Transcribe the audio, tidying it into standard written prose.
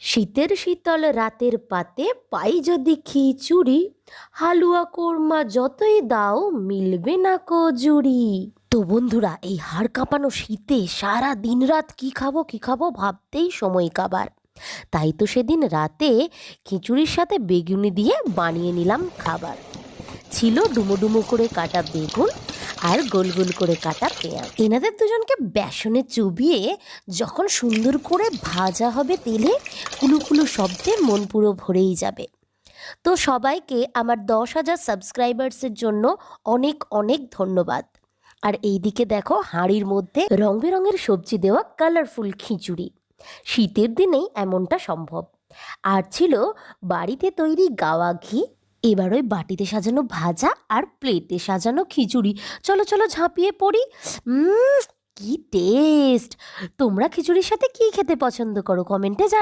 শীতের শীতল রাতের পাতে পাই যদি খিচুড়ি, হালুয়া কোরমা যতই দাও মিলবে না কো জুড়ি। তো বন্ধুরা, এই হাড় কাঁপানো শীতে সারা দিন রাত কি খাবো ভাবতেই সময় কাবার। তাই তো সেদিন রাতে খিচুড়ির সাথে বেগুনি দিয়ে বানিয়ে নিলাম খাবার। ছিল ডুমো ডুমো করে কাটা বেগুন আর গোল গোল করে কাটা পেঁয়াজ। এনাদের দুজনকে বেসনে চুবিয়ে যখন সুন্দর করে ভাজা হবে তেলে, কুলু কুলু শব্দে মন পুরো ভরেই যাবে। তো সবাইকে আমার 10,000 সাবস্ক্রাইবার্সের জন্য অনেক অনেক ধন্যবাদ। আর এইদিকে দেখো, হাঁড়ির মধ্যে রং বেরঙের সবজি দেওয়া কালারফুল খিচুড়ি। শীতের দিনেই এমনটা সম্ভব। আর ছিল বাড়িতে তৈরি গাওয়া ঘি। এবার ওই বাটিতে সাজানো ভাজা আর প্লেটে সাজানো খিচুড়ি। চলো চলো ঝাঁপিয়ে পড়ি। কি টেস্ট! তোমরা খিচুড়ির সাথে কি খেতে পছন্দ করো কমেন্টে জানাও।